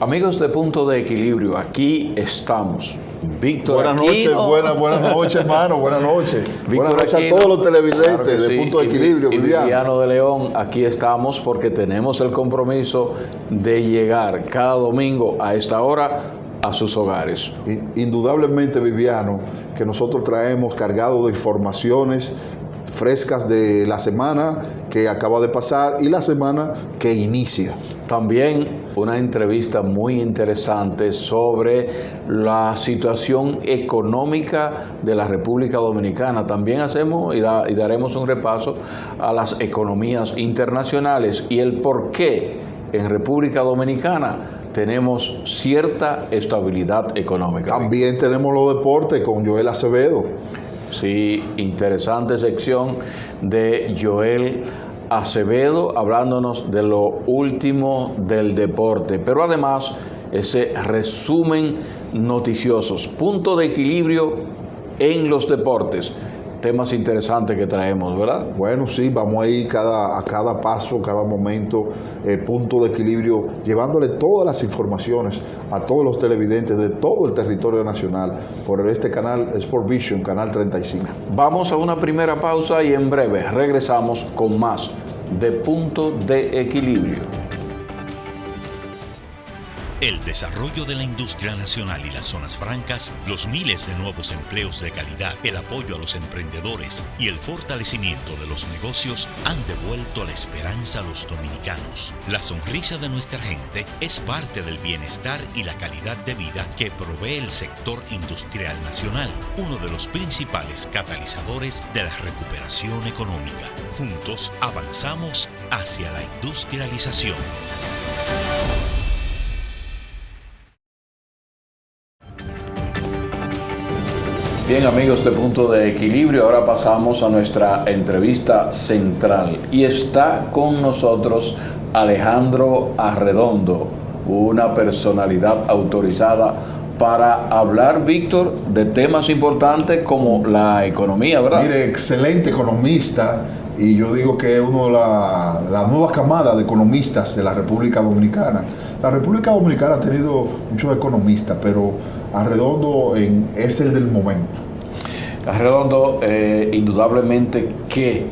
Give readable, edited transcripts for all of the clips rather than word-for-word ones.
Amigos de Punto de Equilibrio, aquí estamos. Víctor buenas Aquino. Noches, buenas noches, hermano, buenas noches. Víctor Buenas noches Aquino, a todos los televidentes claro de sí. Punto de Equilibrio, Viviano de León, aquí estamos porque tenemos el compromiso de llegar cada domingo a esta hora a sus hogares. Indudablemente, Viviano, que nosotros traemos cargado de informaciones frescas de la semana que acaba de pasar y la semana que inicia. También una entrevista muy interesante sobre la situación económica de la República Dominicana. También hacemos y daremos un repaso a las economías internacionales y el por qué en República Dominicana tenemos cierta estabilidad económica. También tenemos los deportes con Joel Acevedo. Sí, interesante sección de Joel Acevedo hablándonos de lo último del deporte, pero además ese resumen noticiosos, punto de equilibrio en los deportes. Temas interesantes que traemos, ¿verdad? Bueno, sí, vamos a ir a cada paso, cada momento, punto de equilibrio, llevándole todas las informaciones a todos los televidentes de todo el territorio nacional por este canal Sport Vision, canal 35. Vamos a una primera pausa y en breve regresamos con más de Punto de Equilibrio. El desarrollo de la industria nacional y las zonas francas, los miles de nuevos empleos de calidad, el apoyo a los emprendedores y el fortalecimiento de los negocios han devuelto la esperanza a los dominicanos. La sonrisa de nuestra gente es parte del bienestar y la calidad de vida que provee el sector industrial nacional, uno de los principales catalizadores de la recuperación económica. Juntos avanzamos hacia la industrialización. Bien, amigos de Punto de Equilibrio, ahora pasamos a nuestra entrevista central y está con nosotros Alejandro Arredondo, una personalidad autorizada para hablar, Víctor, de temas importantes como la economía, ¿verdad? Mire, excelente economista, y yo digo que es uno de la nueva camada de economistas de la República Dominicana. La República Dominicana ha tenido muchos economistas, pero Arredondo es el del momento. Arredondo, indudablemente que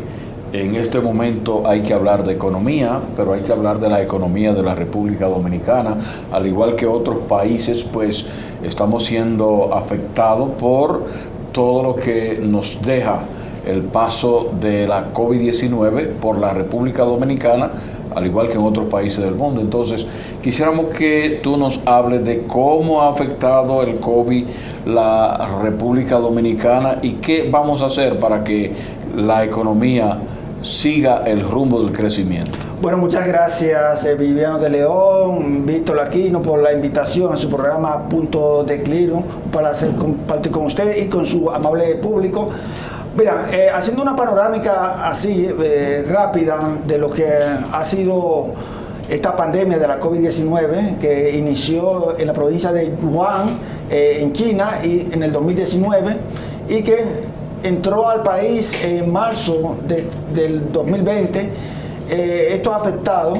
en este momento hay que hablar de economía, pero hay que hablar de la economía de la República Dominicana. Al igual que otros países, pues estamos siendo afectados por todo lo que nos deja el paso de la COVID-19 por la República Dominicana, al igual que en otros países del mundo. Entonces, quisiéramos que tú nos hables de cómo ha afectado el COVID la República Dominicana y qué vamos a hacer para que la economía siga el rumbo del crecimiento. Bueno, muchas gracias Viviano de León, Víctor Aquino por la invitación a su programa Punto de Equilibrio para compartir con ustedes y con su amable público. Mira, haciendo una panorámica así rápida de lo que ha sido esta pandemia de la COVID-19 que inició en la provincia de Wuhan, en China, y en el 2019, y que entró al país en marzo del 2020. Esto ha afectado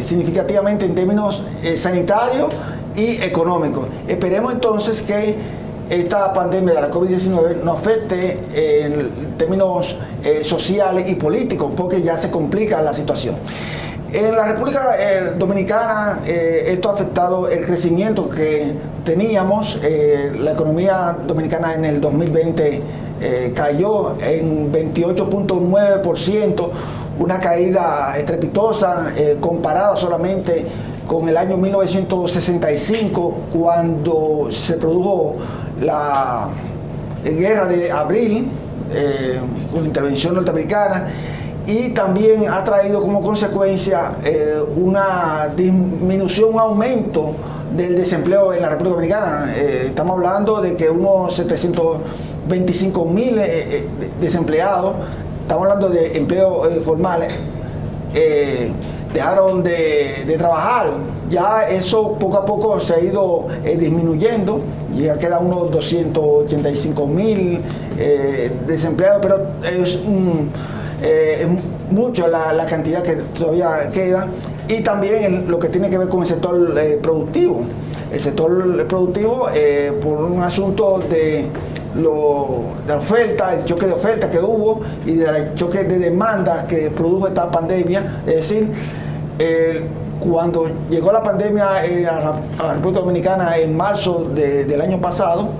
significativamente en términos sanitarios y económicos. Esperemos entonces que esta pandemia de la COVID-19 no afecte en términos sociales y políticos, porque ya se complica la situación. En la República Dominicana esto ha afectado el crecimiento que teníamos. La economía dominicana en el 2020 cayó en 28.9%, una caída estrepitosa comparada solamente con el año 1965, cuando se produjo la guerra de abril con la intervención norteamericana, y también ha traído como consecuencia una disminución, un aumento del desempleo en la República Dominicana. Estamos hablando de que unos 725,000 desempleados, estamos hablando de empleos formales, dejaron de trabajar. Ya eso poco a poco se ha ido disminuyendo, ya quedan unos 285,000 desempleados, pero es mucho la cantidad que todavía queda, y también lo que tiene que ver con el sector productivo. El sector productivo, por un asunto de la oferta, el choque de oferta que hubo y del choque de demanda que produjo esta pandemia, es decir, cuando llegó la pandemia a la República Dominicana en marzo del año pasado,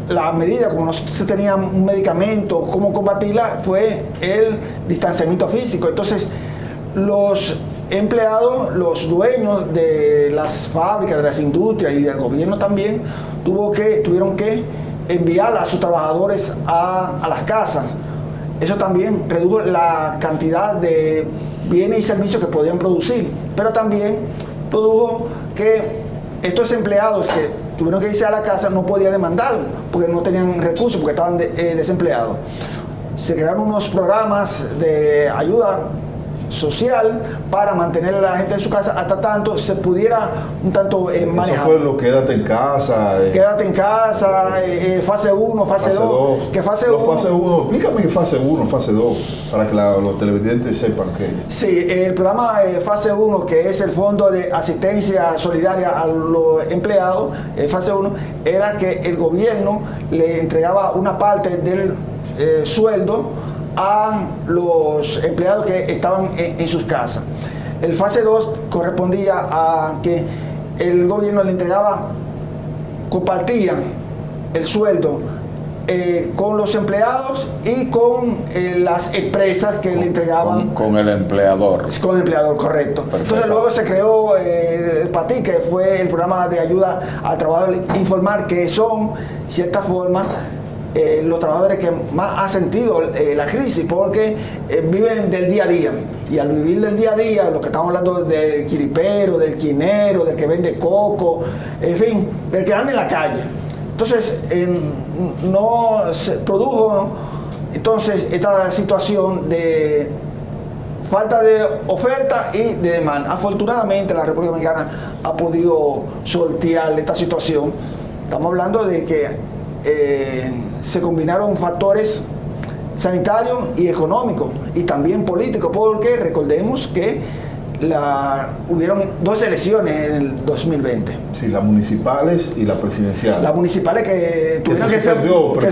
la medida, como no se tenía un medicamento, cómo combatirla, fue el distanciamiento físico. Entonces, los empleados, los dueños de las fábricas, de las industrias y del gobierno también, tuvieron que enviar a sus trabajadores a las casas. Eso también redujo la cantidad de bienes y servicios que podían producir, pero también produjo que estos empleados que tuvieron que irse a la casa no podían demandar porque no tenían recursos, porque estaban desempleados. Se crearon unos programas de ayuda social para mantener a la gente en su casa hasta tanto se pudiera un tanto manejar. Eso fue lo quédate en casa. Quédate en casa, fase 1, fase 2. Que fase 1. Fase 1, explícame fase 1, fase 2, para que los televidentes sepan qué es. Sí, el programa fase 1, que es el Fondo de Asistencia Solidaria a los Empleados, fase 1, era que el gobierno le entregaba una parte del sueldo a los empleados que estaban en sus casas. El fase 2 correspondía a que el gobierno le entregaba, compartían el sueldo con los empleados y con las empresas que le entregaban. Con el empleador. Con el empleador, correcto. Perfecto. Entonces luego se creó el PATI, que fue el programa de ayuda al trabajador informal, que son, de cierta forma, los trabajadores que más han sentido la crisis, porque viven del día a día, y al vivir del día a día, lo que estamos hablando del quiripero, del quinero, del que vende coco, en fin, del que anda en la calle. Entonces no se produjo esta situación de falta de oferta y de demanda. Afortunadamente la República Dominicana ha podido sortear esta situación. Estamos hablando de que se combinaron factores sanitarios y económicos y también políticos, porque recordemos que hubieron 2 elecciones en el 2020. Sí, las municipales y las presidenciales. Las municipales que tuvieron que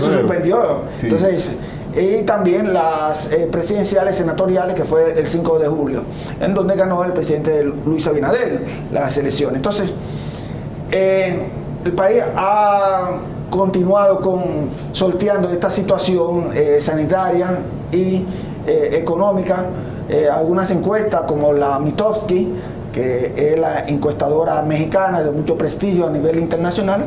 se suspendió. Sí. Entonces, y también las presidenciales senatoriales, que fue el 5 de julio, en donde ganó el presidente Luis Abinader las elecciones. Entonces, el país ha continuado sorteando esta situación sanitaria y económica. Algunas encuestas, como la Mitofsky, que es la encuestadora mexicana de mucho prestigio a nivel internacional,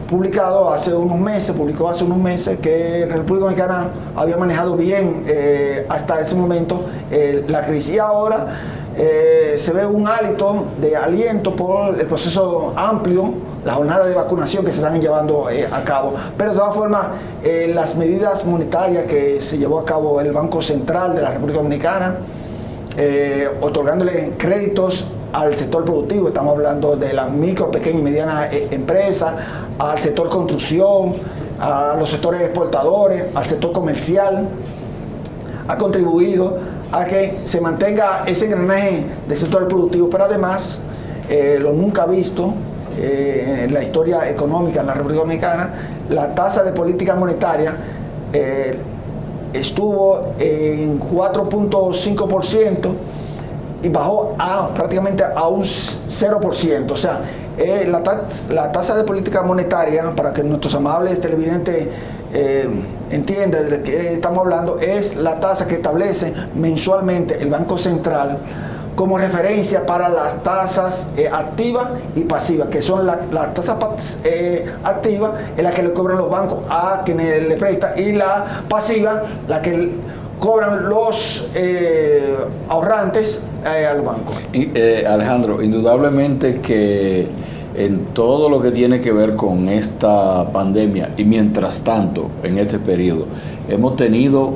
publicó hace unos meses que la República Dominicana había manejado bien hasta ese momento la crisis, y ahora se ve un hálito de aliento por el proceso amplio, la jornada de vacunación que se están llevando a cabo. Pero de todas formas, las medidas monetarias que se llevó a cabo el Banco Central de la República Dominicana, otorgándole créditos al sector productivo, estamos hablando de las micro, pequeñas y medianas empresas, al sector construcción, a los sectores exportadores, al sector comercial, ha contribuido a que se mantenga ese engranaje del sector productivo, pero además, lo nunca visto en la historia económica en la República Dominicana, la tasa de política monetaria estuvo en 4.5% y bajó prácticamente a un 0%. O sea, la tasa de política monetaria, para que nuestros amables televidentes entiendan de lo que estamos hablando, es la tasa que establece mensualmente el Banco Central como referencia para las tasas activas y pasivas, que son las tasas activas en las que le cobran los bancos a quienes le prestan, y la pasiva, la que cobran los ahorrantes al banco. Y, Alejandro, indudablemente que en todo lo que tiene que ver con esta pandemia, y mientras tanto, en este periodo, hemos tenido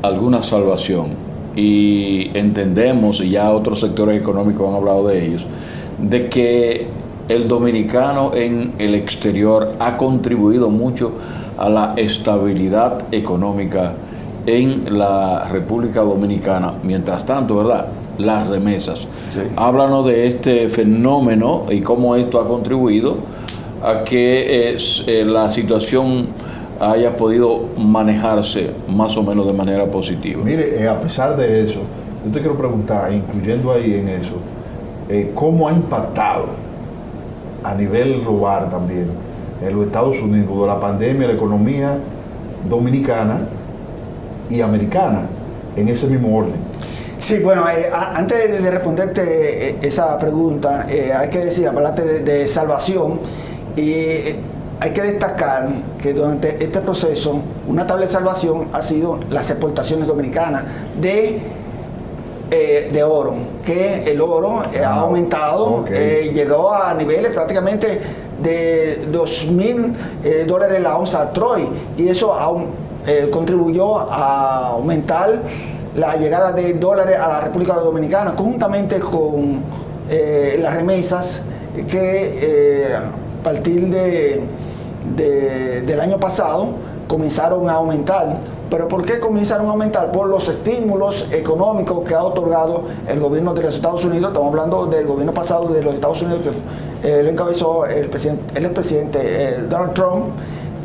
alguna salvación, y entendemos, y ya otros sectores económicos han hablado de ellos, de que el dominicano en el exterior ha contribuido mucho a la estabilidad económica en la República Dominicana. Mientras tanto, ¿verdad?, las remesas. Sí. Háblanos de este fenómeno y cómo esto ha contribuido a que la situación haya podido manejarse más o menos de manera positiva. Mire, a pesar de eso, yo te quiero preguntar, incluyendo ahí en eso, ¿cómo ha impactado a nivel global también en los Estados Unidos de la pandemia, la economía dominicana y americana en ese mismo orden? Sí, bueno, antes de responderte esa pregunta, hay que decir, hablarte de salvación, y hay que destacar que durante este proceso una tabla de salvación ha sido las exportaciones dominicanas de oro, que el oro ha aumentado, llegó a niveles prácticamente de $2,000 la onza Troy, y eso contribuyó a aumentar la llegada de dólares a la República Dominicana, conjuntamente con las remesas que a partir del año pasado comenzaron a aumentar. ¿Pero por qué comenzaron a aumentar? Por los estímulos económicos que ha otorgado el gobierno de los Estados Unidos. Estamos hablando del gobierno pasado de los Estados Unidos, que lo encabezó el expresidente Donald Trump,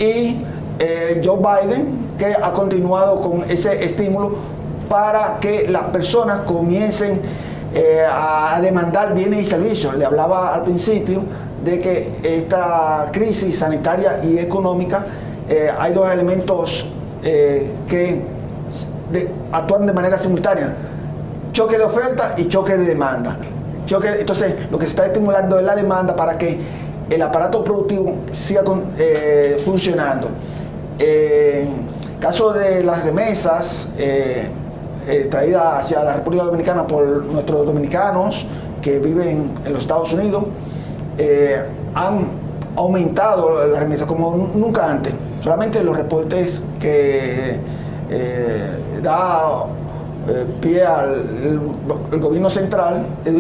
y Joe Biden, que ha continuado con ese estímulo para que las personas comiencen a demandar bienes y servicios. Le hablaba al principio de que esta crisis sanitaria y económica, hay dos elementos que actúan de manera simultánea: choque de oferta y choque de demanda. Entonces, lo que se está estimulando es la demanda para que el aparato productivo siga funcionando. Caso de las remesas traídas hacia la República Dominicana por nuestros dominicanos que viven en los Estados Unidos, han aumentado las remesas como nunca antes. Solamente los reportes que da pie al el gobierno central, el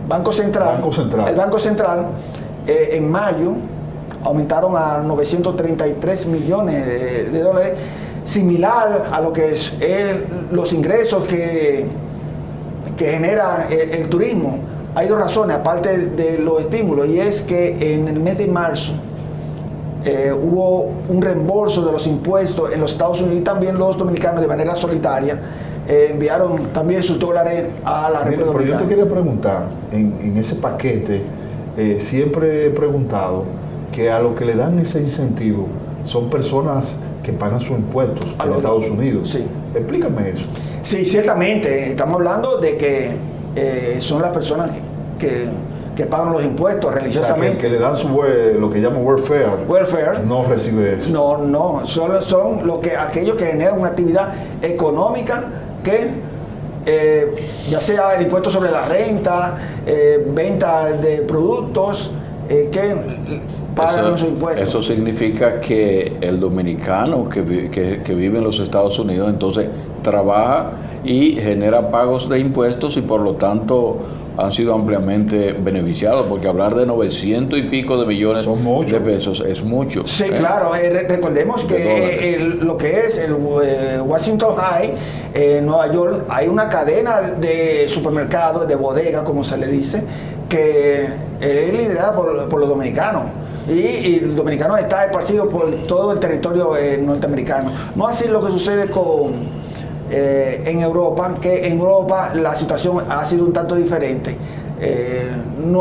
Banco Central, el Banco Central, en mayo aumentaron a 933 millones de dólares, similar a lo que es los ingresos que genera el turismo. Hay dos razones, aparte de los estímulos, y es que en el mes de marzo hubo un reembolso de los impuestos en los Estados Unidos, y también los dominicanos de manera solidaria enviaron también sus dólares a la República Dominicana. Pero yo te quería preguntar, en ese paquete, siempre he preguntado que a lo que le dan ese incentivo son personas que pagan sus impuestos en los Estados Unidos. Sí. Explícame eso. Sí, ciertamente. Estamos hablando de que son las personas que pagan los impuestos religiosamente. O sea, que le dan lo que llaman welfare, no recibe eso. No, son aquellos que generan una actividad económica que ya sea el impuesto sobre la renta, venta de productos, que pagan los impuestos. Eso significa que el dominicano que vive en los Estados Unidos entonces trabaja y genera pagos de impuestos, y por lo tanto han sido ampliamente beneficiados, porque hablar de 900 y pico de millones de pesos es mucho. Sí, claro. Recordemos que lo que es el Washington High, en Nueva York, hay una cadena de supermercados, de bodegas, como se le dice, que es liderada por los dominicanos. Y el dominicano está esparcido por todo el territorio norteamericano. No así lo que sucede en Europa, que en Europa la situación ha sido un tanto diferente. Un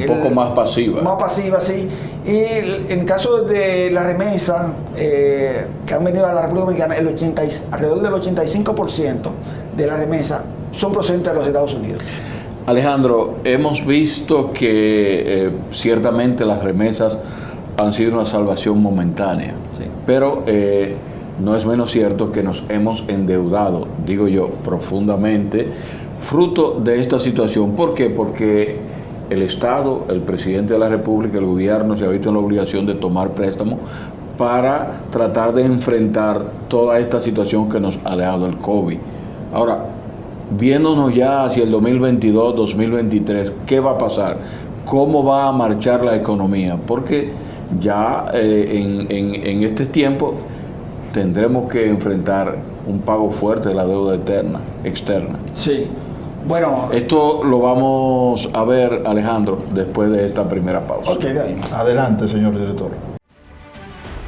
poco más pasiva. Más pasiva, sí. Y en el caso de la remesa que han venido a la República Dominicana, alrededor del 85% de la remesa son procedentes de los Estados Unidos. Alejandro, hemos visto que ciertamente las remesas han sido una salvación momentánea, sí, pero no es menos cierto que nos hemos endeudado, digo yo, profundamente, fruto de esta situación. ¿Por qué? Porque el Estado, el presidente de la República, el gobierno se ha visto en la obligación de tomar préstamos para tratar de enfrentar toda esta situación que nos ha dejado el COVID. Ahora, viéndonos ya hacia el 2022, 2023, ¿qué va a pasar? ¿Cómo va a marchar la economía? Porque ya en este tiempo tendremos que enfrentar un pago fuerte de la deuda externa. Sí. Bueno. Esto lo vamos a ver, Alejandro, después de esta primera pausa. Ok, bien. Adelante, señor director.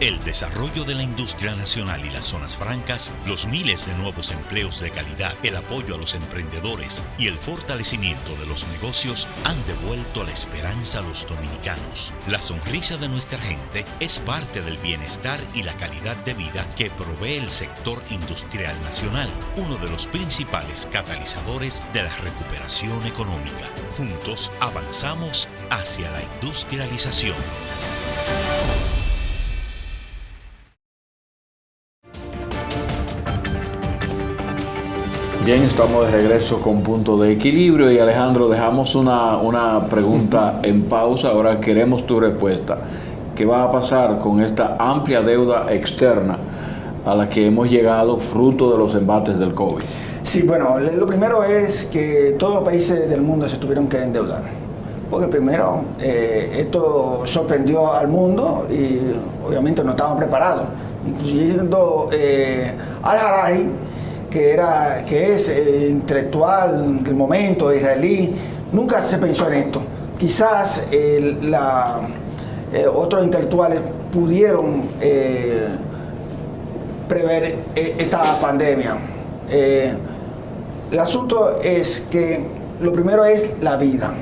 El desarrollo de la industria nacional y las zonas francas, los miles de nuevos empleos de calidad, el apoyo a los emprendedores y el fortalecimiento de los negocios han devuelto la esperanza a los dominicanos. La sonrisa de nuestra gente es parte del bienestar y la calidad de vida que provee el sector industrial nacional, uno de los principales catalizadores de la recuperación económica. Juntos avanzamos hacia la industrialización. Bien, estamos de regreso con Punto de Equilibrio y Alejandro, dejamos una pregunta en pausa, ahora queremos tu respuesta. ¿Qué va a pasar con esta amplia deuda externa a la que hemos llegado fruto de los embates del COVID? Sí, bueno, lo primero es que todos los países del mundo se tuvieron que endeudar. Porque primero, esto sorprendió al mundo y obviamente no estaban preparados. Incluyendo Al-Harari, que es intelectual del momento, israelí, nunca se pensó en esto. Quizás otros intelectuales pudieron prever esta pandemia. El asunto es que lo primero es la vida.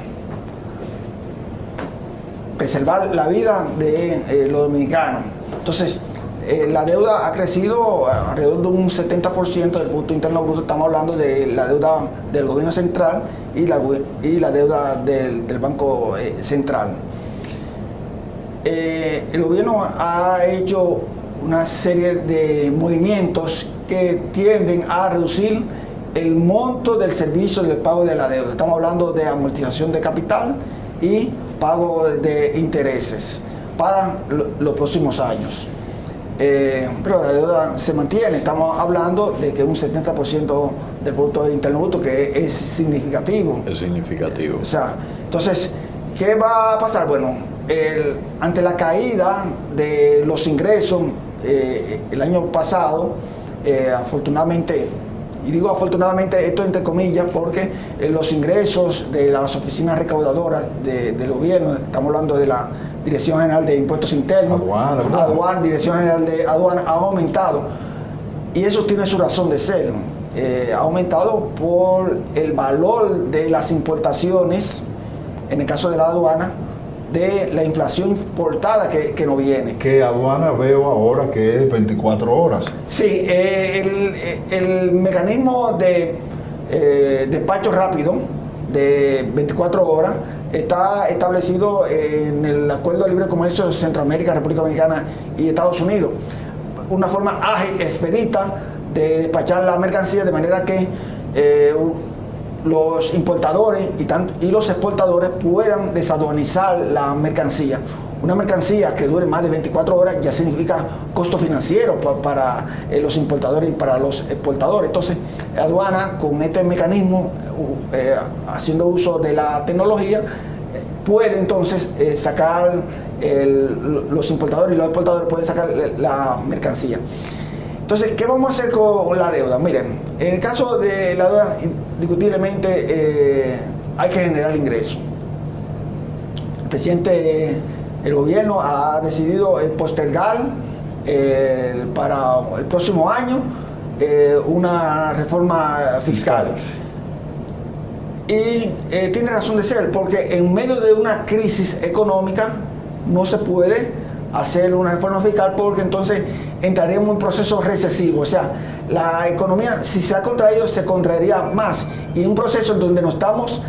Preservar la vida de los dominicanos. Entonces, la deuda ha crecido alrededor de un 70% del Producto Interno Bruto. Estamos hablando de la deuda del gobierno central y la deuda del Banco Central. El gobierno ha hecho una serie de movimientos que tienden a reducir el monto del servicio del pago de la deuda. Estamos hablando de amortización de capital y pago de intereses para los próximos años. Pero la deuda se mantiene. Estamos hablando de que un 70% del Producto Interno Bruto, que es significativo. Es significativo. O sea, entonces, ¿qué va a pasar? Bueno, ante la caída de los ingresos el año pasado, afortunadamente, y digo afortunadamente esto entre comillas porque los ingresos de las oficinas recaudadoras del gobierno, estamos hablando de la Dirección General de Impuestos Internos, Aduana, Dirección General de Aduana, ha aumentado. Y eso tiene su razón de ser. Ha aumentado por el valor de las importaciones, en el caso de la aduana, de la inflación importada que no viene. Que aduana veo ahora que es 24 horas. Sí, el mecanismo de despacho rápido de 24 horas está establecido en el Acuerdo de Libre Comercio de Centroamérica, República Dominicana y Estados Unidos. Una forma ágil, expedita de despachar la mercancía de manera que los importadores y los exportadores puedan desaduanizar la mercancía. Una mercancía que dure más de 24 horas ya significa costo financiero para los importadores y para los exportadores. Entonces, la aduana, con este mecanismo, haciendo uso de la tecnología, puede entonces sacar, los importadores y los exportadores pueden sacar la mercancía. Entonces, ¿qué vamos a hacer con la deuda? Miren, en el caso de la deuda, indiscutiblemente hay que generar ingresos. El gobierno ha decidido postergar para el próximo año una reforma fiscal. Y tiene razón de ser, porque en medio de una crisis económica no se puede hacer una reforma fiscal porque entonces entraríamos en un proceso recesivo. O sea, la economía, si se ha contraído, se contraería más. Y un proceso en donde nos estamos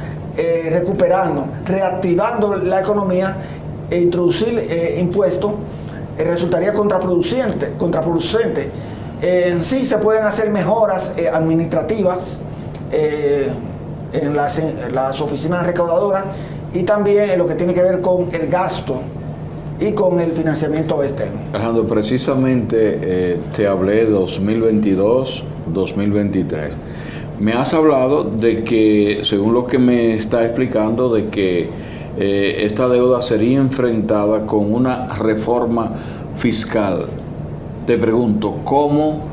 recuperando, reactivando la economía e introducir impuestos resultaría contraproducente. Sí se pueden hacer mejoras administrativas en las oficinas recaudadoras y también en lo que tiene que ver con el gasto y con el financiamiento externo. Alejandro, precisamente te hablé de 2022-2023. Me has hablado de que, según lo que me está explicando, de que esta deuda sería enfrentada con una reforma fiscal. Te pregunto, ¿cómo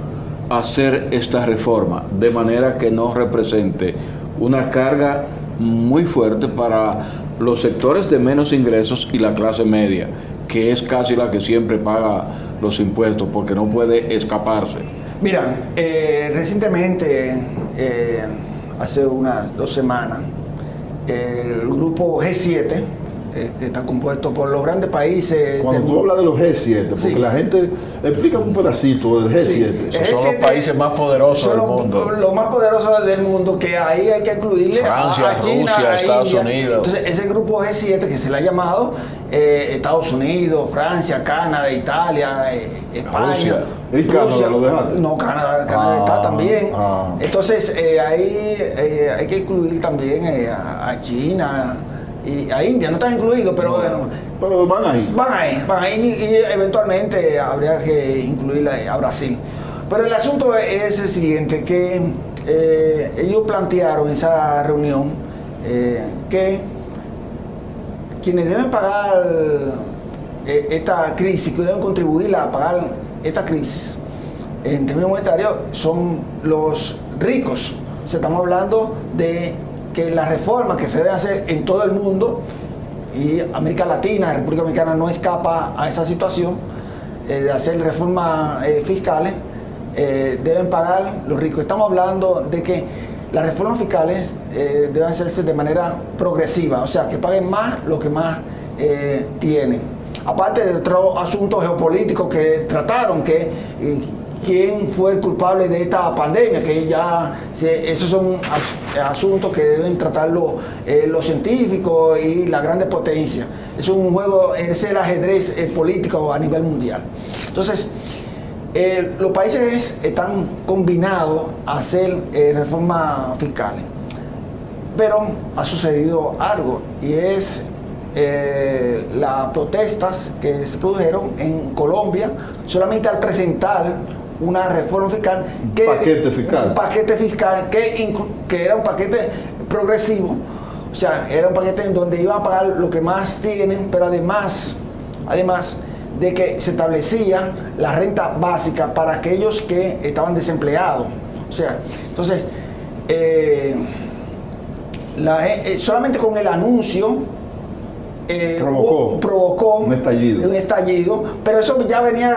hacer esta reforma de manera que no represente una carga muy fuerte para los sectores de menos ingresos y la clase media, que es casi la que siempre paga los impuestos porque no puede escaparse? Mira, recientemente, hace unas 2 semanas, el grupo G7, que está compuesto por los grandes países. Cuando tú hablas de los G7, porque sí, la gente explica un pedacito del G7. Sí, son los países más poderosos del mundo. Los más poderosos del mundo, que ahí hay que incluirle Francia, a China, Rusia, Estados India. Unidos. Entonces, ese grupo G7 que se le ha llamado Estados Unidos, Francia, Canadá, Italia, España. Rusia. ¿Y Canadá lo dejaste? No, Canadá está también. Entonces, ahí hay que incluir también a China y a India. No están incluidos, pero van ahí. Van ahí y eventualmente habría que incluir a Brasil. Pero el asunto es el siguiente, que ellos plantearon en esa reunión que quienes deben pagar esta crisis, que deben contribuir a pagar esta crisis en términos monetarios, son los ricos. O sea, estamos hablando de que las reformas que se deben hacer en todo el mundo, y América Latina, República Dominicana no escapa a esa situación, de hacer reformas fiscales, deben pagar los ricos. Estamos hablando de que las reformas fiscales deben hacerse de manera progresiva, o sea, que paguen más lo que más tienen. Aparte de otros asuntos geopolíticos que trataron, que quién fue el culpable de esta pandemia, que ya esos son asuntos que deben tratarlo los científicos y las grandes potencias. Es un juego, es el ajedrez político a nivel mundial. Entonces, los países están combinados a hacer reformas fiscales, pero ha sucedido algo, y es las protestas que se produjeron en Colombia solamente al presentar una reforma fiscal, un paquete fiscal que era un paquete progresivo, o sea, era un paquete en donde iban a pagar lo que más tienen, pero además de que se establecía la renta básica para aquellos que estaban desempleados. O sea, entonces, solamente con el anuncio provocó un estallido, pero eso ya venía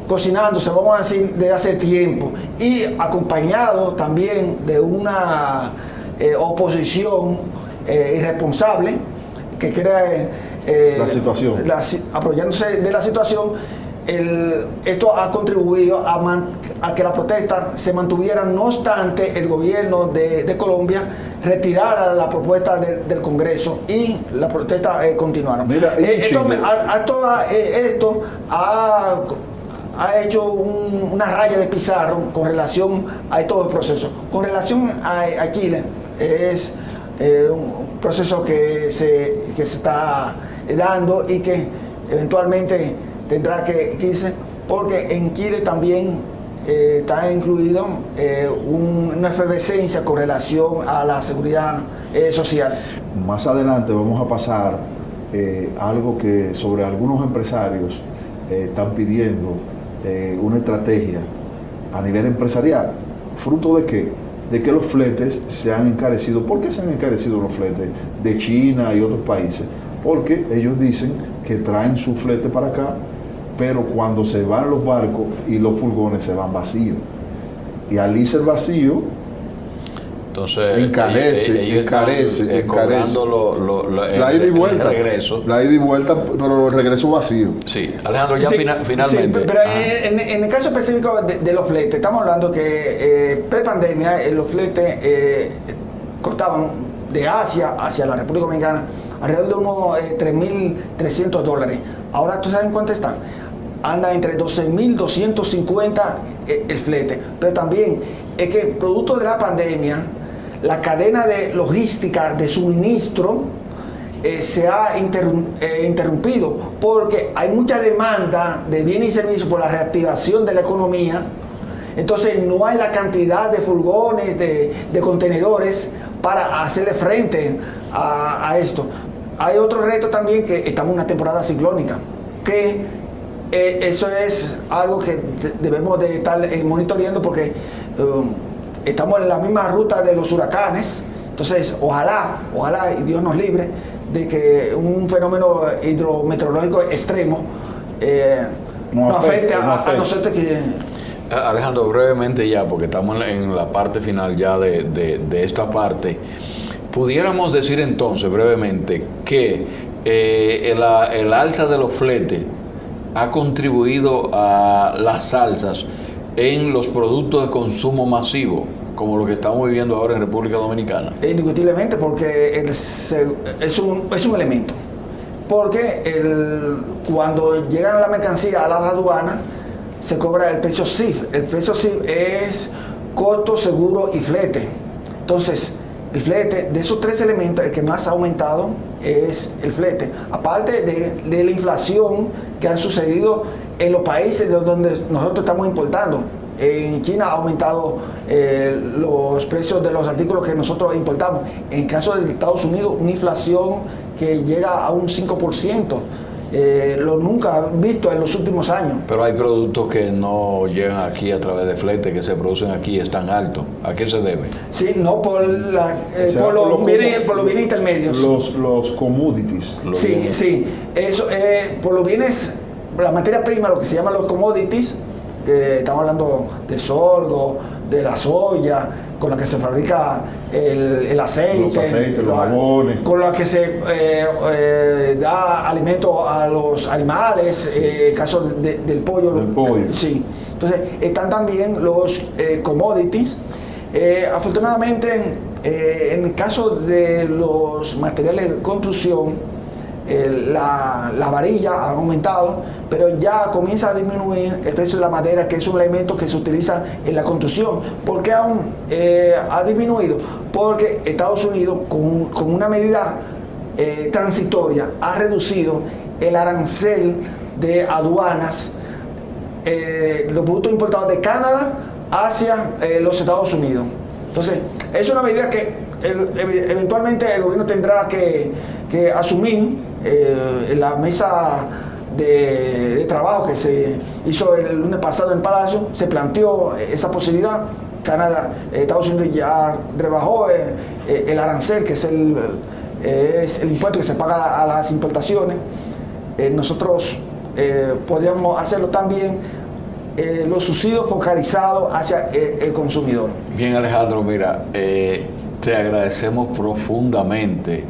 cocinándose, vamos a decir, desde hace tiempo, y acompañado también de una oposición irresponsable que crea la situación. Apoyándose de la situación. Esto ha contribuido a que la protesta se mantuviera. No obstante, el gobierno de Colombia retirara la propuesta del Congreso y la protesta continuaron. Mira, esto ha hecho una raya de pizarro con relación a todo el proceso. Con relación a Chile, es un proceso que se está dando y que eventualmente tendrá que irse, porque en Chile también está incluido una efervescencia con relación a la seguridad social. Más adelante vamos a pasar algo que sobre algunos empresarios están pidiendo una estrategia a nivel empresarial. ¿Fruto de qué? De que los fletes se han encarecido. ¿Por qué se han encarecido los fletes de China y otros países? Porque ellos dicen que traen su flete para acá, pero cuando se van los barcos y los furgones se van vacíos. Y al irse vacío, entonces encarece. La ida y vuelta. La ida y vuelta, pero el regreso vacío. Sí, Alejandro, ya finalmente. Sí, pero en el caso específico de los fletes, estamos hablando que pre-pandemia los fletes costaban de Asia hacia la República Dominicana alrededor de unos $3,300. Ahora, ¿tú sabes en cuánto están? Anda entre 12.250 el flete. Pero también es que producto de la pandemia, la cadena de logística de suministro se ha interrumpido, porque hay mucha demanda de bienes y servicios por la reactivación de la economía. Entonces no hay la cantidad de furgones, de contenedores para hacerle frente a esto. Hay otro reto también, que estamos en una temporada ciclónica, que eso es algo que debemos de estar monitoreando, porque estamos en la misma ruta de los huracanes. Entonces, ojalá, y Dios nos libre, de que un fenómeno hidrometeorológico extremo no afecte a nosotros. Alejandro, brevemente ya, porque estamos en la parte final ya de esta parte, pudiéramos decir entonces brevemente que el alza de los fletes ha contribuido a las alzas en los productos de consumo masivo, como lo que estamos viviendo ahora en República Dominicana. Indiscutiblemente, porque es un elemento. Porque cuando llegan la mercancía a las aduanas, se cobra el precio CIF. El precio CIF es costo, seguro y flete. Entonces, el flete, de esos tres elementos, el que más ha aumentado es el flete. Aparte de la inflación que ha sucedido en los países de donde nosotros estamos importando. En China ha aumentado los precios de los artículos que nosotros importamos. En el caso de Estados Unidos, una inflación que llega a un 5%. Lo nunca visto en los últimos años. Pero hay productos que no llegan aquí a través de flete, que se producen aquí, están altos. ¿A qué se debe? Sí, no por los bienes intermedios. Los commodities. Sí. Eso, por los bienes, la materia prima, lo que se llaman los commodities, que estamos hablando de sorgo, de la soya, con la que se fabrica el aceite, los jabones, con la que se da alimento a los animales, caso del pollo. Sí. Entonces, están también los commodities. Afortunadamente, en el caso de los materiales de construcción, la varilla ha aumentado, pero ya comienza a disminuir el precio de la madera, que es un elemento que se utiliza en la construcción. ¿Por qué aún ha disminuido? Porque Estados Unidos, con una medida transitoria, ha reducido el arancel de aduanas, los productos importados de Canadá hacia los Estados Unidos. Entonces, es una medida que eventualmente el gobierno tendrá que asumir. En la mesa de trabajo que se hizo el lunes pasado en Palacio, se planteó esa posibilidad. Estados Unidos ya rebajó el arancel, que es el impuesto que se paga a las importaciones. Nosotros podríamos hacerlo también, los subsidios focalizados hacia el consumidor. Bien, Alejandro, mira, te agradecemos profundamente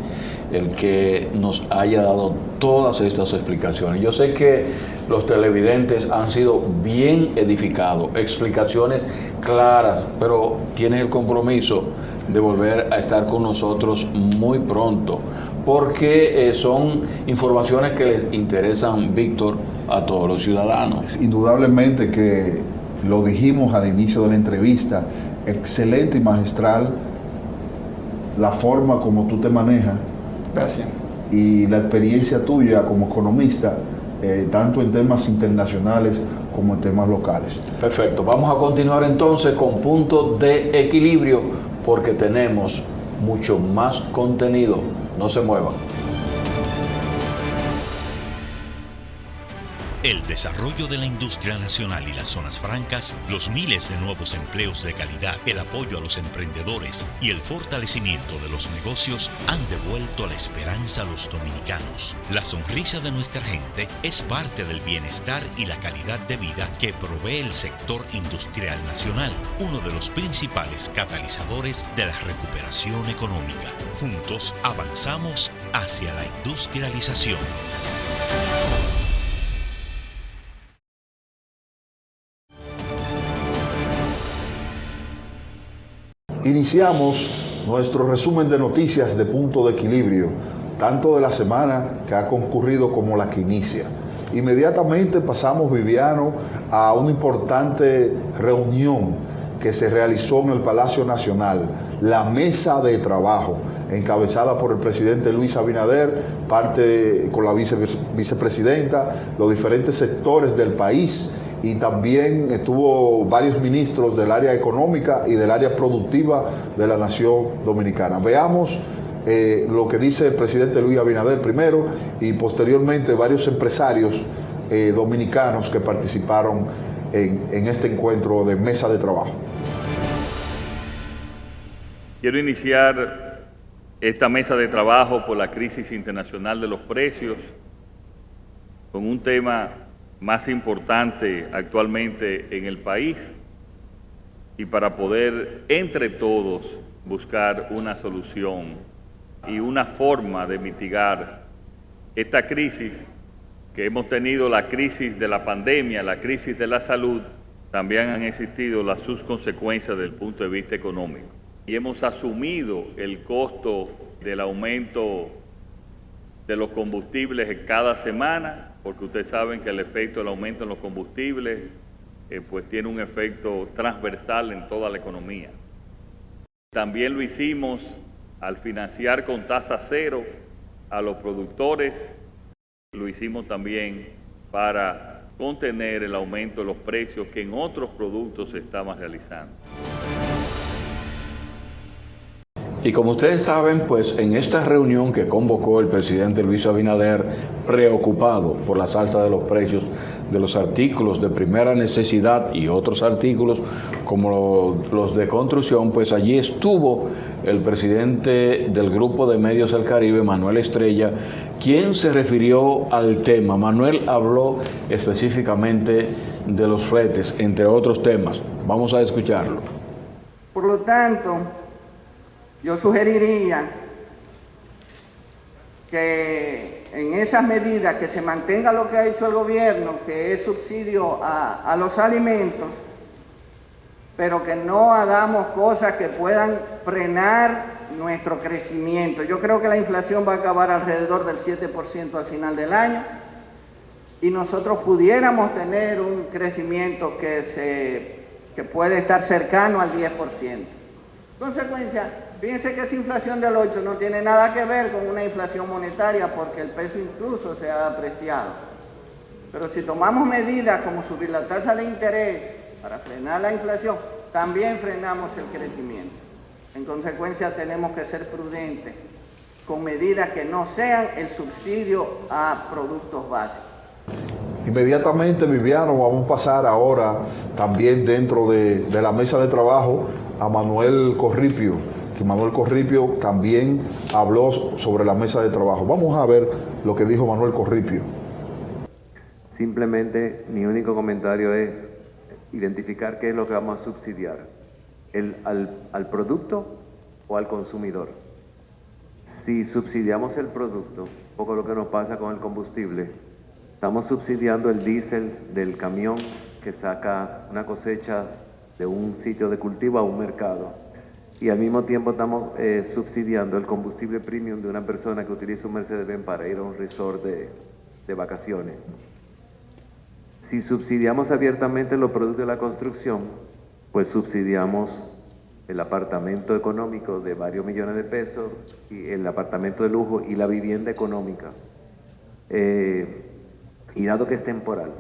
el que nos haya dado todas estas explicaciones. Yo sé que los televidentes han sido bien edificados, explicaciones claras, pero tienes el compromiso de volver a estar con nosotros muy pronto, porque son informaciones que les interesan, Víctor, a todos los ciudadanos. Indudablemente que lo dijimos al inicio de la entrevista, excelente y magistral la forma como tú te manejas. Gracias. Y la experiencia tuya como economista, tanto en temas internacionales como en temas locales. Perfecto. Vamos a continuar entonces con Punto de Equilibrio, porque tenemos mucho más contenido. No se muevan. El desarrollo de la industria nacional y las zonas francas, los miles de nuevos empleos de calidad, el apoyo a los emprendedores y el fortalecimiento de los negocios han devuelto la esperanza a los dominicanos. La sonrisa de nuestra gente es parte del bienestar y la calidad de vida que provee el sector industrial nacional, uno de los principales catalizadores de la recuperación económica. Juntos avanzamos hacia la industrialización. Iniciamos nuestro resumen de noticias de Punto de Equilibrio, tanto de la semana que ha concurrido como la que inicia. Inmediatamente pasamos, Viviano, a una importante reunión que se realizó en el Palacio Nacional, la mesa de trabajo, encabezada por el presidente Luis Abinader, con la vicepresidenta, los diferentes sectores del país, y también estuvo varios ministros del área económica y del área productiva de la nación dominicana. Veamos lo que dice el presidente Luis Abinader primero y posteriormente varios empresarios dominicanos que participaron en este encuentro de mesa de trabajo. Quiero iniciar esta mesa de trabajo por la crisis internacional de los precios con un tema más importante actualmente en el país y para poder entre todos buscar una solución y una forma de mitigar esta crisis que hemos tenido, la crisis de la pandemia, la crisis de la salud, también han existido sus consecuencias desde el punto de vista económico. Y hemos asumido el costo del aumento de los combustibles cada semana, porque ustedes saben que el efecto del aumento en los combustibles pues tiene un efecto transversal en toda la economía. También lo hicimos al financiar con tasa cero a los productores, lo hicimos también para contener el aumento de los precios que en otros productos se estaban realizando. Y como ustedes saben, pues en esta reunión que convocó el presidente Luis Abinader, preocupado por la alza de los precios de los artículos de primera necesidad y otros artículos como los de construcción, pues allí estuvo el presidente del Grupo de Medios del Caribe, Manuel Estrella, quien se refirió al tema. Manuel habló específicamente de los fletes, entre otros temas. Vamos a escucharlo. Por lo tanto, yo sugeriría que en esas medidas que se mantenga lo que ha hecho el gobierno, que es subsidio a los alimentos, pero que no hagamos cosas que puedan frenar nuestro crecimiento. Yo creo que la inflación va a acabar alrededor del 7% al final del año y nosotros pudiéramos tener un crecimiento que puede estar cercano al 10%. Consecuencia, fíjense que esa inflación del 8 no tiene nada que ver con una inflación monetaria porque el peso incluso se ha apreciado. Pero si tomamos medidas como subir la tasa de interés para frenar la inflación, también frenamos el crecimiento. En consecuencia, tenemos que ser prudentes con medidas que no sean el subsidio a productos básicos. Inmediatamente, Viviano, vamos a pasar ahora también dentro de la mesa de trabajo a Manuel Corripio, que Manuel Corripio también habló sobre la mesa de trabajo. Vamos a ver lo que dijo Manuel Corripio. Simplemente mi único comentario es identificar qué es lo que vamos a subsidiar, al producto o al consumidor. Si subsidiamos el producto, poco lo que nos pasa con el combustible, estamos subsidiando el diésel del camión que saca una cosecha de un sitio de cultivo a un mercado y al mismo tiempo estamos subsidiando el combustible premium de una persona que utiliza un Mercedes-Benz para ir a un resort de vacaciones. Si subsidiamos abiertamente los productos de la construcción, pues subsidiamos el apartamento económico de varios millones de pesos, y el apartamento de lujo y la vivienda económica. Y dado que es temporal,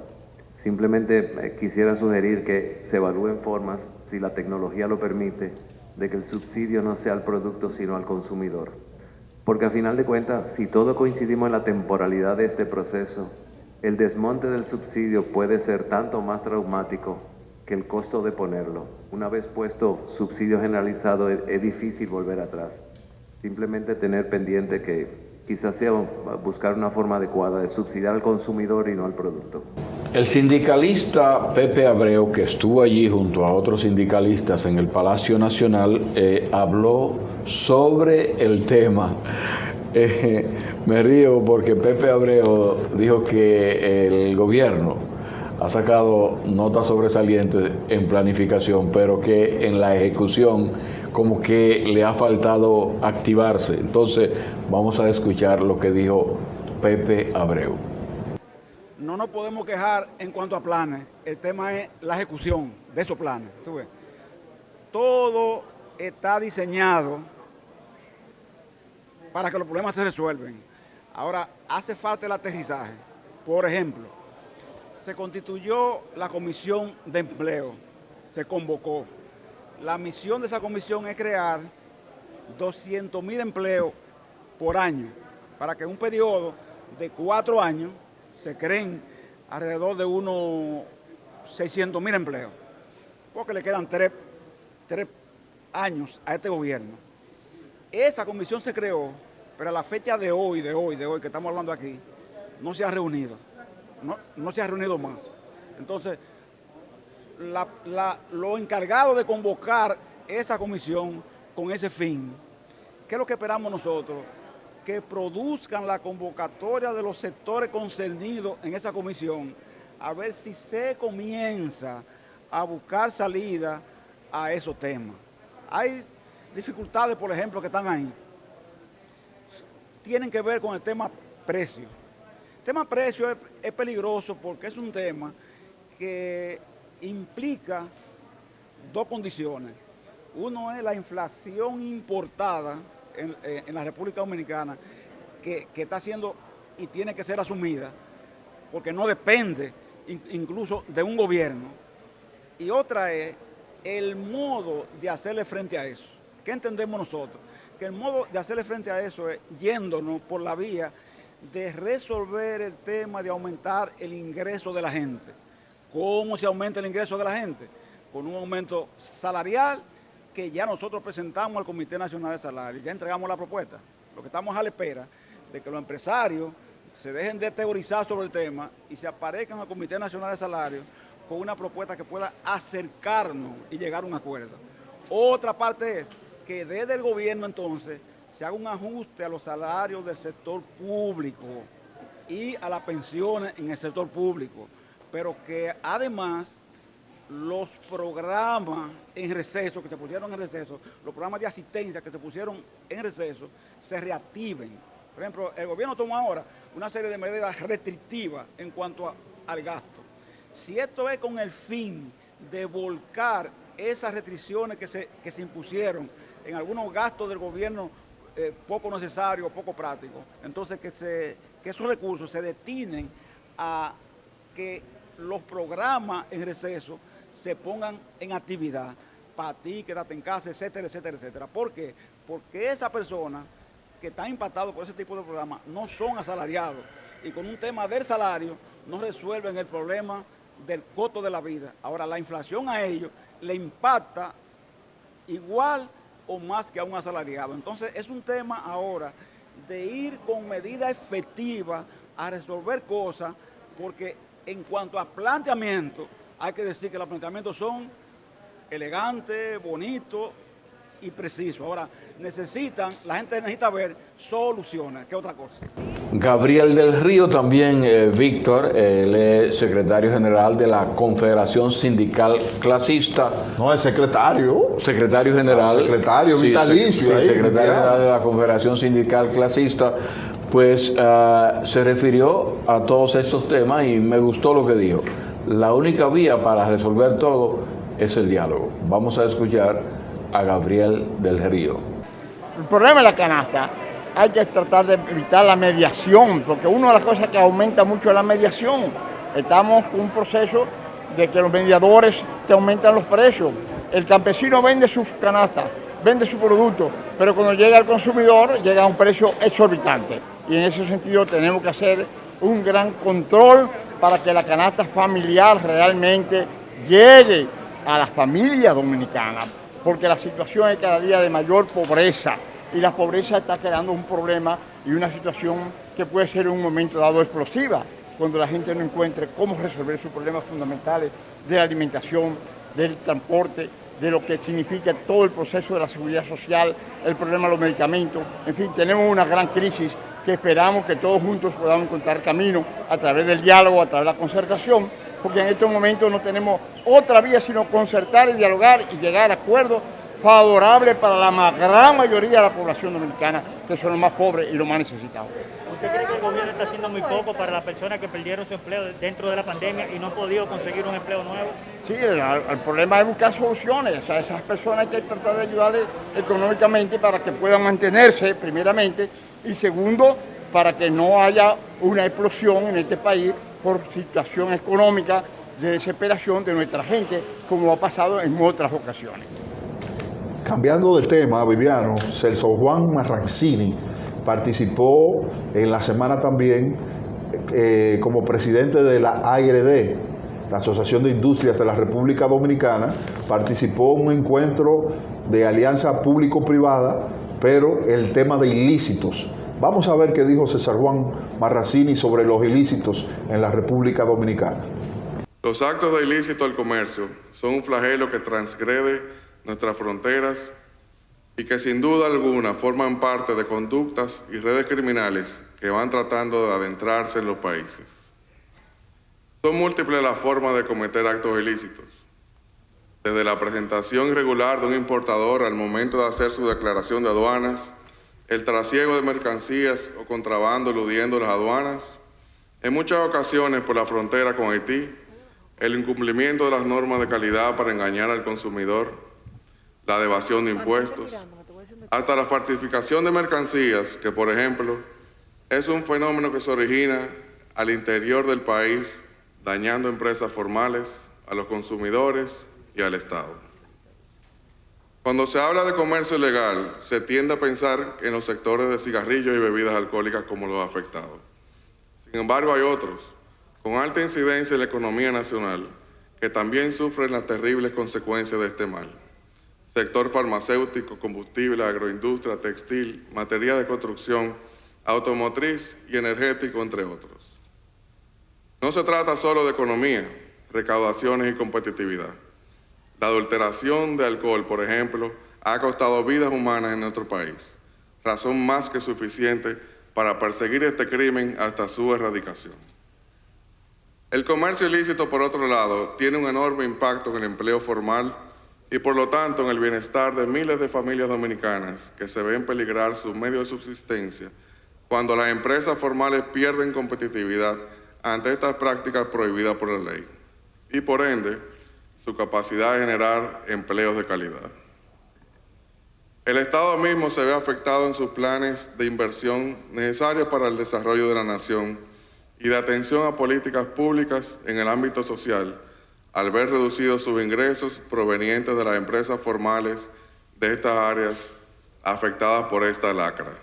simplemente quisiera sugerir que se evalúen formas, si la tecnología lo permite, de que el subsidio no sea al producto sino al consumidor. Porque a final de cuentas, si todos coincidimos en la temporalidad de este proceso, el desmonte del subsidio puede ser tanto más traumático que el costo de ponerlo. Una vez puesto subsidio generalizado, es difícil volver atrás. Simplemente tener pendiente que quizás sea buscar una forma adecuada de subsidiar al consumidor y no al producto. El sindicalista Pepe Abreu, que estuvo allí junto a otros sindicalistas en el Palacio Nacional, habló sobre el tema. Me río porque Pepe Abreu dijo que el gobierno ha sacado notas sobresalientes en planificación, pero que en la ejecución como que le ha faltado activarse. Entonces vamos a escuchar lo que dijo Pepe Abreu. No nos podemos quejar en cuanto a planes, el tema es la ejecución de esos planes. ¿Tú ves? Todo está diseñado para que los problemas se resuelven. Ahora, hace falta el aterrizaje. Por ejemplo, se constituyó la Comisión de Empleo, se convocó. La misión de esa comisión es crear 200,000 empleos por año, para que en un periodo de 4 años se creen alrededor de unos 600,000 empleos, porque le quedan 3 años a este gobierno. Esa comisión se creó, pero a la fecha de hoy que estamos hablando aquí, no se ha reunido, no se ha reunido más. Entonces, lo encargado de convocar esa comisión con ese fin, ¿qué es lo que esperamos nosotros? Que produzcan la convocatoria de los sectores concernidos en esa comisión, a ver si se comienza a buscar salida a esos temas. Hay dificultades, por ejemplo, que están ahí. Tienen que ver con el tema precio. El tema precio es peligroso porque es un tema que implica 2 condiciones. Uno es la inflación importada en la República Dominicana, que está siendo y tiene que ser asumida, porque no depende incluso de un gobierno. Y otra es el modo de hacerle frente a eso. ¿Qué entendemos nosotros? Que el modo de hacerle frente a eso es yéndonos por la vía de resolver el tema de aumentar el ingreso de la gente. ¿Cómo se aumenta el ingreso de la gente? Con un aumento salarial que ya nosotros presentamos al Comité Nacional de Salarios, ya entregamos la propuesta. Lo que estamos a la espera de que los empresarios se dejen de teorizar sobre el tema y se aparezcan al Comité Nacional de Salarios con una propuesta que pueda acercarnos y llegar a un acuerdo. Otra parte es que desde el gobierno entonces se haga un ajuste a los salarios del sector público y a las pensiones en el sector público, pero que además los programas en receso, que se pusieron en receso, los programas de asistencia que se pusieron en receso, se reactiven. Por ejemplo, el gobierno tomó ahora una serie de medidas restrictivas en cuanto al gasto. Si esto es con el fin de volcar esas restricciones que se impusieron en algunos gastos del gobierno poco necesarios, poco prácticos, entonces que esos recursos se destinen a que los programas en receso se pongan en actividad para ti, quédate en casa, etcétera, etcétera, etcétera. ¿Por qué? Porque esas personas que están impactadas por ese tipo de programas no son asalariados y con un tema del salario no resuelven el problema del costo de la vida. Ahora, la inflación a ellos le impacta igual o más que a un asalariado. Entonces, es un tema ahora de ir con medidas efectivas a resolver cosas, porque en cuanto a planteamiento, hay que decir que los planteamientos son elegantes, bonitos y precisos. Ahora, la gente necesita ver soluciones, ¿qué otra cosa? Gabriel del Río también, Víctor, él es secretario general de la Confederación Sindical Clasista. No, es secretario. Secretario general. Secretario vitalicio. Sí, secretario general de la Confederación Sindical Clasista. Pues se refirió a todos estos temas y me gustó lo que dijo. La única vía para resolver todo es el diálogo. Vamos a escuchar a Gabriel del Río. El problema de la canasta, hay que tratar de evitar la mediación, porque una de las cosas que aumenta mucho es la mediación. Estamos con un proceso de que los mediadores te aumentan los precios. El campesino vende sus canastas, vende su producto, pero cuando llega al consumidor llega a un precio exorbitante. Y en ese sentido tenemos que hacer un gran control para que la canasta familiar realmente llegue a las familias dominicanas, porque la situación es cada día de mayor pobreza y la pobreza está creando un problema y una situación que puede ser en un momento dado explosiva, cuando la gente no encuentre cómo resolver sus problemas fundamentales de la alimentación, del transporte, de lo que significa todo el proceso de la seguridad social, el problema de los medicamentos. En fin, tenemos una gran crisis que esperamos que todos juntos podamos encontrar camino a través del diálogo, a través de la concertación, porque en estos momentos no tenemos otra vía sino concertar y dialogar y llegar a acuerdos favorables para la gran mayoría de la población dominicana, que son los más pobres y los más necesitados. ¿Usted cree que el gobierno está haciendo muy poco para las personas que perdieron su empleo dentro de la pandemia y no han podido conseguir un empleo nuevo? Sí, el problema es buscar soluciones. O sea, esas personas hay que tratar de ayudarles económicamente para que puedan mantenerse, primeramente, y segundo, para que no haya una explosión en este país por situación económica de desesperación de nuestra gente, como ha pasado en otras ocasiones. Cambiando de tema, Viviano, Celso Juan Marrancini, participó en la semana también como presidente de la ARD, la Asociación de Industrias de la República Dominicana. Participó en un encuentro de alianza público-privada, pero el tema de ilícitos. Vamos a ver qué dijo César Juan Marracini sobre los ilícitos en la República Dominicana. Los actos de ilícito al comercio son un flagelo que transgrede nuestras fronteras y que sin duda alguna forman parte de conductas y redes criminales que van tratando de adentrarse en los países. Son múltiples las formas de cometer actos ilícitos, desde la presentación irregular de un importador al momento de hacer su declaración de aduanas, el trasiego de mercancías o contrabando eludiendo las aduanas, en muchas ocasiones por la frontera con Haití, el incumplimiento de las normas de calidad para engañar al consumidor, la evasión de impuestos, hasta la falsificación de mercancías, que por ejemplo es un fenómeno que se origina al interior del país, dañando empresas formales, a los consumidores y al Estado. Cuando se habla de comercio ilegal, se tiende a pensar en los sectores de cigarrillos y bebidas alcohólicas como los afectados. Sin embargo, hay otros, con alta incidencia en la economía nacional, que también sufren las terribles consecuencias de este mal. Sector farmacéutico, combustible, agroindustria, textil, material de construcción, automotriz y energético, entre otros. No se trata solo de economía, recaudaciones y competitividad. La adulteración de alcohol, por ejemplo, ha costado vidas humanas en nuestro país, razón más que suficiente para perseguir este crimen hasta su erradicación. El comercio ilícito, por otro lado, tiene un enorme impacto en el empleo formal y, por lo tanto, en el bienestar de miles de familias dominicanas que se ven peligrar su medio de subsistencia cuando las empresas formales pierden competitividad ante estas prácticas prohibidas por la ley y, por ende, su capacidad de generar empleos de calidad. El Estado mismo se ve afectado en sus planes de inversión necesarios para el desarrollo de la nación y de atención a políticas públicas en el ámbito social, al ver reducidos sus ingresos provenientes de las empresas formales de estas áreas afectadas por esta lacra.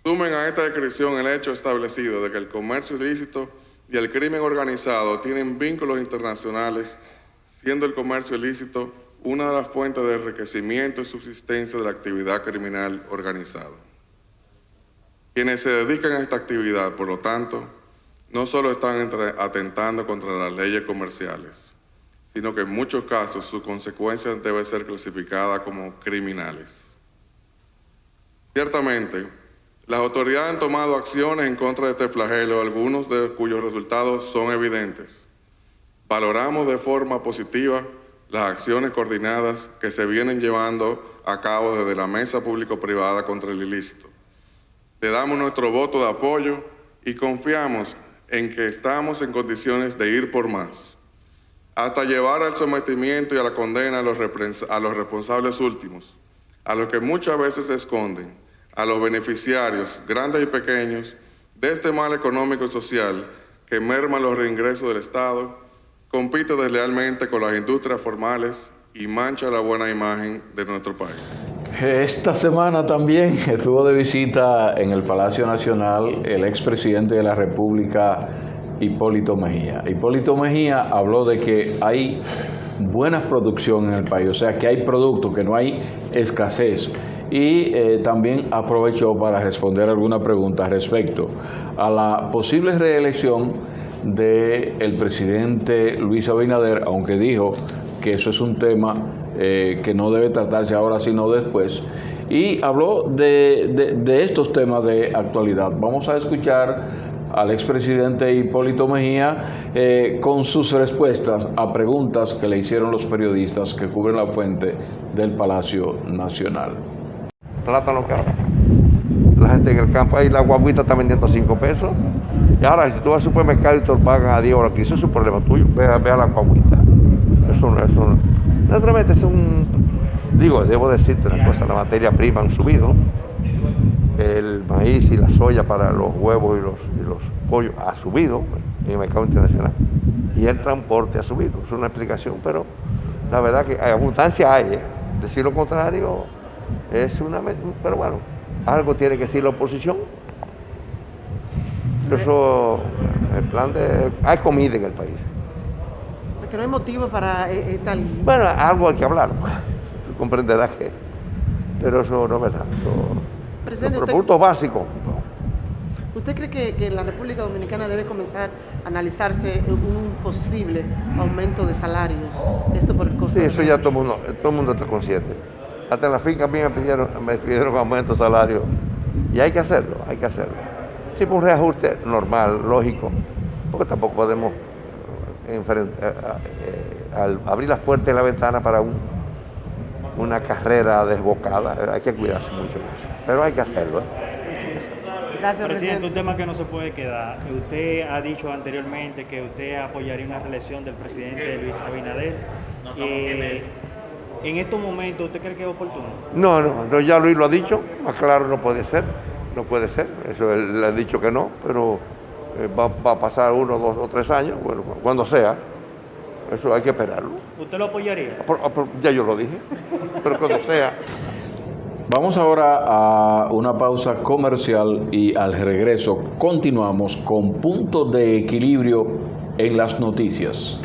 Sumen a esta descripción el hecho establecido de que el comercio ilícito y el crimen organizado tienen vínculos internacionales, siendo el comercio ilícito una de las fuentes de enriquecimiento y subsistencia de la actividad criminal organizada. Quienes se dedican a esta actividad, por lo tanto, no solo están atentando contra las leyes comerciales, sino que en muchos casos sus consecuencias deben ser clasificadas como criminales. Ciertamente, las autoridades han tomado acciones en contra de este flagelo, algunos de cuyos resultados son evidentes. Valoramos de forma positiva las acciones coordinadas que se vienen llevando a cabo desde la Mesa Público-Privada contra el Ilícito. Le damos nuestro voto de apoyo y confiamos en que estamos en condiciones de ir por más, hasta llevar al sometimiento y a la condena a los responsables últimos, a los que muchas veces se esconden, a los beneficiarios, grandes y pequeños, de este mal económico y social que merma los reingresos del Estado, compite deslealmente con las industrias formales y mancha la buena imagen de nuestro país. Esta semana también estuvo de visita en el Palacio Nacional el expresidente de la República, Hipólito Mejía. Hipólito Mejía habló de que hay buena producción en el país, o sea que hay productos, que no hay escasez. Y también aprovechó para responder alguna pregunta respecto a la posible reelección del presidente Luis Abinader, aunque dijo que eso es un tema que no debe tratarse ahora sino después, y habló de estos temas de actualidad. Vamos a escuchar al expresidente Hipólito Mejía con sus respuestas a preguntas que le hicieron los periodistas que cubren la fuente del Palacio Nacional. Plátano caro. La gente en el campo, ahí la guaguita está vendiendo a 5 pesos. Y ahora, si tú vas al supermercado y te lo pagan a 10 o a 15, eso es un problema tuyo. Ve a la guaguita. Eso no. Naturalmente es debo decirte una cosa, la materia prima han subido. El maíz y la soya para los huevos y los pollos ha subido en el mercado internacional. Y el transporte ha subido. Es una explicación, pero la verdad que hay abundancia hay. Decir lo contrario es pero bueno, algo tiene que decir la oposición. Eso, el plan de... Hay comida en el país. O sea, que no hay motivo para tal... Bueno, algo hay que hablar. Tú comprenderás que... Pero eso no es verdad. Presidente, los productos básicos. ¿Usted cree que la República Dominicana debe comenzar a analizarse un posible aumento de salarios? Esto por el costo. Sí, eso ya todo el mundo está consciente. Hasta en la finca a mí me pidieron aumento de salario. Y hay que hacerlo, hay que hacerlo. Sí, por un reajuste normal, lógico, porque tampoco podemos abrir las puertas y la ventana para una carrera desbocada. Hay que cuidarse mucho de eso. Pero hay que hacerlo. Gracias, presidente. Un tema que no se puede quedar. Usted ha dicho anteriormente que usted apoyaría una reelección del presidente Luis Abinader. ¿En estos momentos usted cree que es oportuno? No, ya Luis lo ha dicho. Más claro no puede ser. No puede ser. Eso él le ha dicho que no, pero va a pasar 1, 2 o 3 años, bueno, cuando sea. Eso hay que esperarlo. ¿Usted lo apoyaría? Ya yo lo dije, pero cuando sea. Vamos ahora a una pausa comercial y al regreso continuamos con Punto de Equilibrio en las noticias.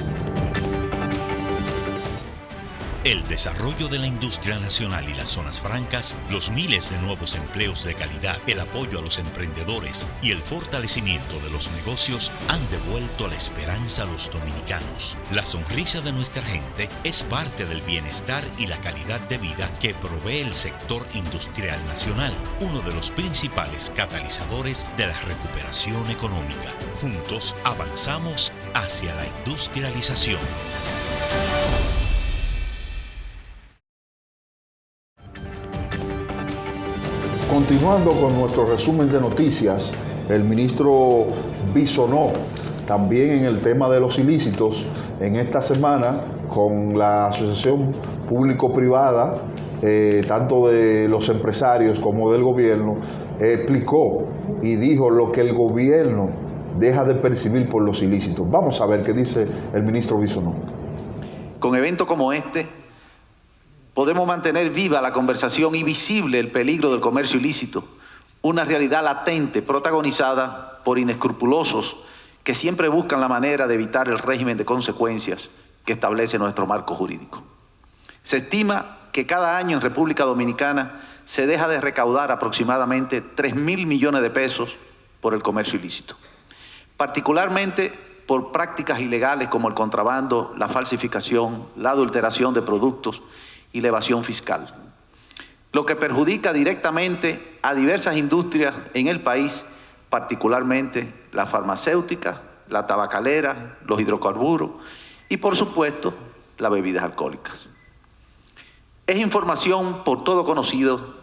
El desarrollo de la industria nacional y las zonas francas, los miles de nuevos empleos de calidad, el apoyo a los emprendedores y el fortalecimiento de los negocios han devuelto la esperanza a los dominicanos. La sonrisa de nuestra gente es parte del bienestar y la calidad de vida que provee el sector industrial nacional, uno de los principales catalizadores de la recuperación económica. Juntos avanzamos hacia la industrialización. Continuando con nuestro resumen de noticias, el ministro Bisonó, también en el tema de los ilícitos, en esta semana con la Asociación Público-Privada, tanto de los empresarios como del gobierno, explicó y dijo lo que el gobierno deja de percibir por los ilícitos. Vamos a ver qué dice el ministro Bisonó. Con eventos como este, podemos mantener viva la conversación y visible el peligro del comercio ilícito, una realidad latente protagonizada por inescrupulosos que siempre buscan la manera de evitar el régimen de consecuencias que establece nuestro marco jurídico. Se estima que cada año en República Dominicana se deja de recaudar aproximadamente 3.000 millones de pesos por el comercio ilícito, particularmente por prácticas ilegales como el contrabando, la falsificación, la adulteración de productos y la evasión fiscal, lo que perjudica directamente a diversas industrias en el país, particularmente la farmacéutica, la tabacalera, los hidrocarburos y, por supuesto, las bebidas alcohólicas. Es información por todo conocido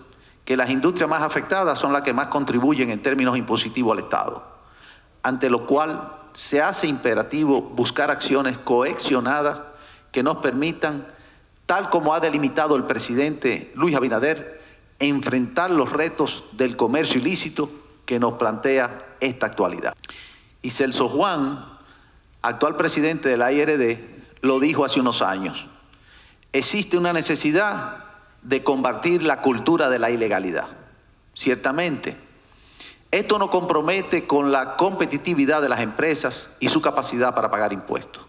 que las industrias más afectadas son las que más contribuyen en términos impositivos al Estado, ante lo cual se hace imperativo buscar acciones cohesionadas que nos permitan, tal como ha delimitado el presidente Luis Abinader, enfrentar los retos del comercio ilícito que nos plantea esta actualidad. Y Celso Juan, actual presidente de la IRD, lo dijo hace unos años: existe una necesidad de combatir la cultura de la ilegalidad. Ciertamente, esto nos compromete con la competitividad de las empresas y su capacidad para pagar impuestos,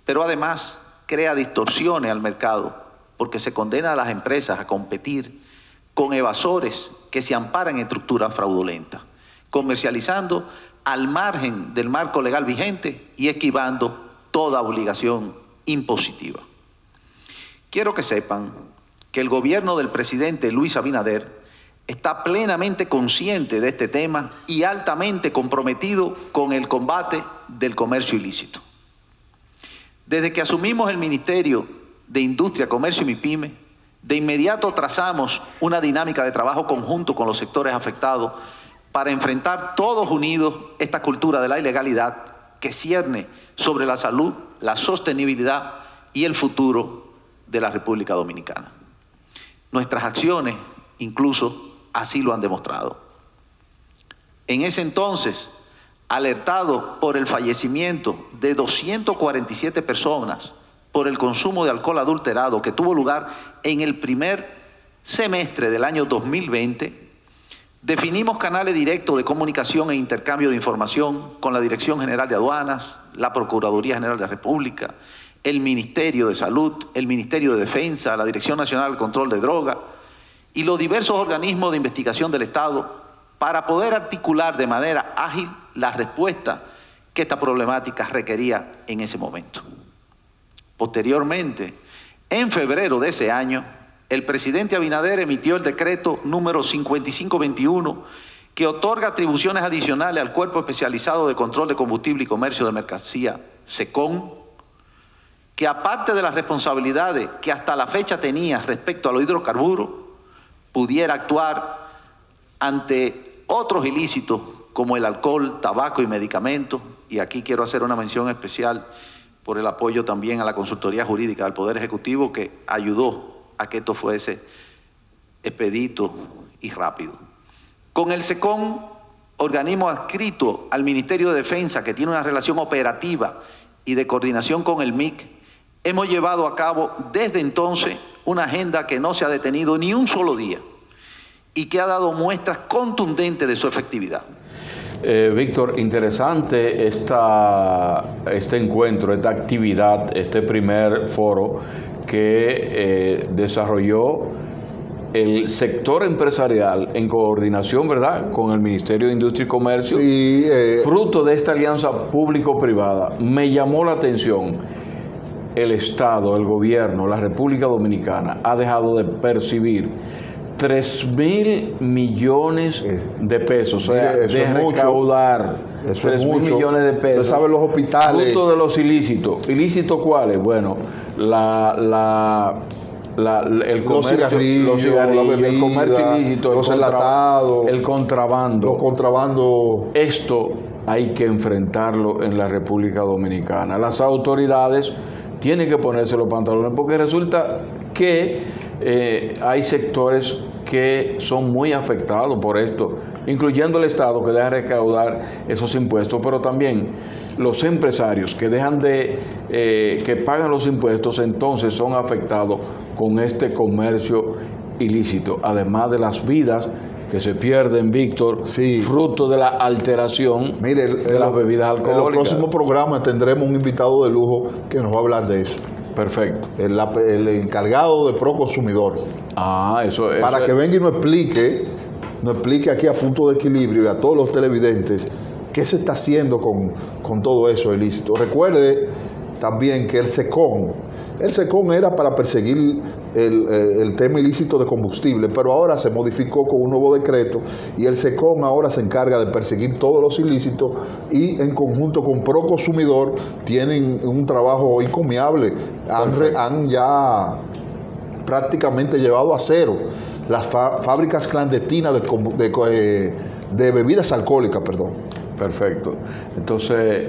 pero además crea distorsiones al mercado porque se condena a las empresas a competir con evasores que se amparan en estructuras fraudulentas, comercializando al margen del marco legal vigente y esquivando toda obligación impositiva. Quiero que sepan que el gobierno del presidente Luis Abinader está plenamente consciente de este tema y altamente comprometido con el combate del comercio ilícito. Desde que asumimos el Ministerio de Industria, Comercio y MIPYME, de inmediato trazamos una dinámica de trabajo conjunto con los sectores afectados para enfrentar todos unidos esta cultura de la ilegalidad que cierne sobre la salud, la sostenibilidad y el futuro de la República Dominicana. Nuestras acciones incluso así lo han demostrado. En ese entonces, alertado por el fallecimiento de 247 personas por el consumo de alcohol adulterado que tuvo lugar en el primer semestre del año 2020, Definimos canales directos de comunicación e intercambio de información con la Dirección General de Aduanas, la Procuraduría General de la República, el Ministerio de Salud, el Ministerio de Defensa, la Dirección Nacional de Control de Drogas y los diversos organismos de investigación del Estado para poder articular de manera ágil la respuesta que esta problemática requería en ese momento. Posteriormente, en febrero de ese año, el presidente Abinader emitió el decreto número 5521 que otorga atribuciones adicionales al Cuerpo Especializado de Control de Combustible y Comercio de Mercancía, SECON, que aparte de las responsabilidades que hasta la fecha tenía respecto a los hidrocarburos, pudiera actuar ante otros ilícitos como el alcohol, tabaco y medicamentos. Y aquí quiero hacer una mención especial por el apoyo también a la consultoría jurídica del Poder Ejecutivo que ayudó a que esto fuese expedito y rápido. Con el SECON, organismo adscrito al Ministerio de Defensa que tiene una relación operativa y de coordinación con el MIC, hemos llevado a cabo desde entonces una agenda que no se ha detenido ni un solo día y que ha dado muestras contundentes de su efectividad. Víctor, interesante este encuentro, esta actividad, este primer foro que desarrolló el sector empresarial en coordinación, ¿verdad?, con el Ministerio de Industria y Comercio, sí, fruto de esta alianza público-privada. Me llamó la atención, el Estado, el gobierno, la República Dominicana ha dejado de percibir 3.000 millones de pesos, o sea, de recaudar 3.000 millones de pesos. Usted sabe los hospitales. Fruto de los ilícitos. ¿Ilícitos cuáles? Bueno, el comercio, los cigarrillos, la bebida, el comercio ilícito, los enlatados, el contrabando. Los contrabandos. Esto hay que enfrentarlo en la República Dominicana. Las autoridades tienen que ponerse los pantalones porque resulta que hay sectores que son muy afectados por esto, incluyendo el Estado que deja de recaudar esos impuestos, pero también los empresarios que dejan que pagan los impuestos, entonces son afectados con este comercio ilícito, además de las vidas que se pierden, Víctor, sí, fruto de la alteración de las bebidas alcohólicas. En el próximo programa tendremos un invitado de lujo que nos va a hablar de eso. Perfecto. El encargado de Proconsumidor. Eso es. Para que venga y nos explique aquí a Punto de Equilibrio y a todos los televidentes qué se está haciendo con todo eso ilícito. Recuerde también que el SECON era para perseguir el tema ilícito de combustible, pero ahora se modificó con un nuevo decreto y el SECON ahora se encarga de perseguir todos los ilícitos y en conjunto con Proconsumidor tienen un trabajo encomiable. Han ya prácticamente llevado a cero las fábricas clandestinas de bebidas alcohólicas, perdón. Perfecto. Entonces,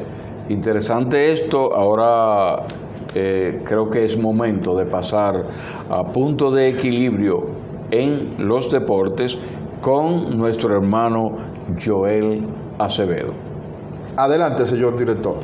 interesante esto. Ahora creo que es momento de pasar a Punto de Equilibrio en los deportes con nuestro hermano Joel Acevedo. Adelante, señor director.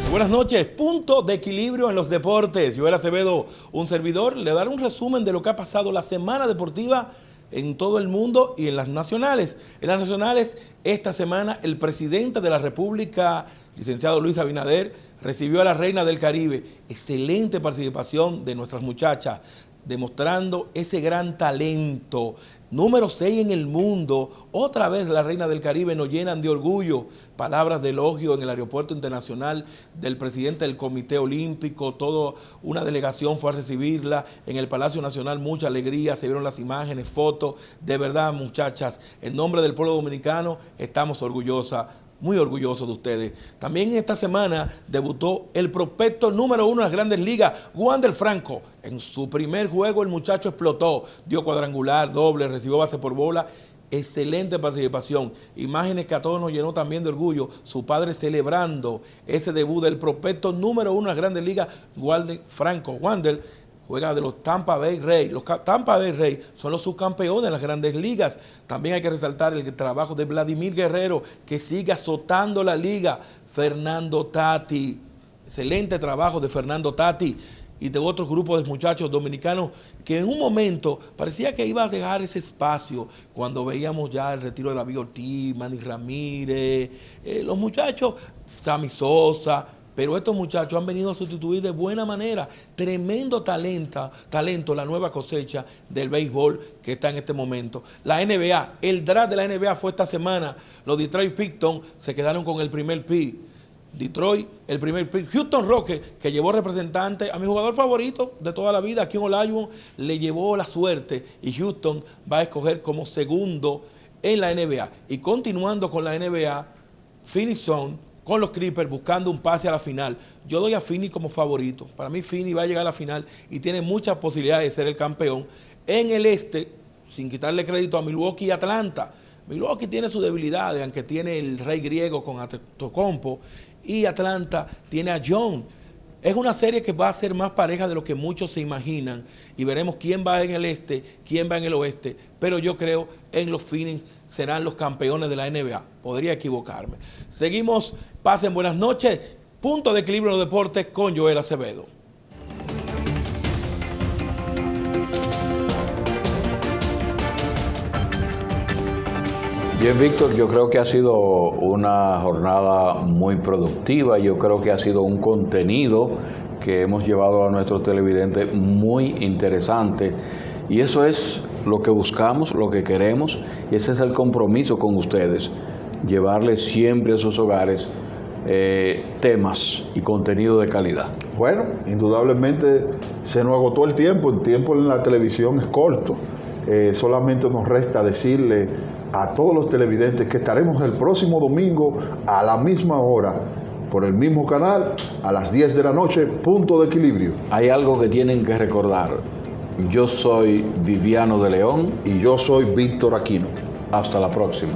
Buenas noches, Punto de Equilibrio en los deportes. Joel Acevedo, un servidor, le daré un resumen de lo que ha pasado la semana deportiva en todo el mundo y en las nacionales. En las nacionales, esta semana, el presidente de la República, licenciado Luis Abinader, recibió a la Reina del Caribe. Excelente participación de nuestras muchachas, demostrando ese gran talento. Número 6 en el mundo. Otra vez la Reina del Caribe nos llenan de orgullo. Palabras de elogio en el aeropuerto internacional del presidente del Comité Olímpico. Toda una delegación fue a recibirla en el Palacio Nacional. Mucha alegría, se vieron las imágenes, fotos. De verdad, muchachas, en nombre del pueblo dominicano, estamos orgullosas. Muy orgulloso de ustedes. También esta semana debutó el prospecto número 1 de las Grandes Ligas, Wander Franco. En su primer juego el muchacho explotó, dio cuadrangular, doble, recibió base por bola. Excelente participación. Imágenes que a todos nos llenó también de orgullo. Su padre celebrando ese debut del prospecto número 1 de las Grandes Ligas, Wander Franco. Wander juega de los Tampa Bay Rays. Los Tampa Bay Rays son los subcampeones de las Grandes Ligas. También hay que resaltar el trabajo de Vladimir Guerrero, que sigue azotando la liga. Fernando Tati, excelente trabajo de Fernando Tati y de otros grupos de muchachos dominicanos que en un momento parecía que iba a dejar ese espacio cuando veíamos ya el retiro de David Ortiz, Manny Ramírez, los muchachos, Sammy Sosa, pero estos muchachos han venido a sustituir de buena manera. Tremendo talento, la nueva cosecha del béisbol que está en este momento. La NBA, el draft de la NBA fue esta semana. Los Detroit Pistons se quedaron con el primer pick. Detroit, el primer pick. Houston Rockets, que llevó representante a mi jugador favorito de toda la vida, aquí en Olajuwon, le llevó la suerte y Houston va a escoger como segundo en la NBA. Y continuando con la NBA, Phoenix Suns con los Clippers buscando un pase a la final. Yo doy a Phoenix como favorito. Para mí Phoenix va a llegar a la final y tiene muchas posibilidades de ser el campeón. En el este, sin quitarle crédito a Milwaukee y Atlanta. Milwaukee tiene sus debilidades, aunque tiene el rey griego con Antetokounmpo, y Atlanta tiene a John. Es una serie que va a ser más pareja de lo que muchos se imaginan y veremos quién va en el este, quién va en el oeste, pero yo creo en los Phoenix serán los campeones de la NBA. Podría equivocarme. Seguimos, pasen buenas noches. Punto de equilibrio en los deportes con Joel Acevedo. Bien, Víctor, yo creo que ha sido una jornada muy productiva, yo creo que ha sido un contenido que hemos llevado a nuestros televidentes muy interesante y eso es lo que buscamos, lo que queremos y ese es el compromiso con ustedes, llevarles siempre a sus hogares temas y contenido de calidad. Bueno, indudablemente se nos agotó el tiempo en la televisión es corto, solamente nos resta decirle a todos los televidentes que estaremos el próximo domingo a la misma hora, por el mismo canal, a las 10 de la noche, Punto de Equilibrio. Hay algo que tienen que recordar. Yo soy Viviano de León. Y yo soy Víctor Aquino. Hasta la próxima.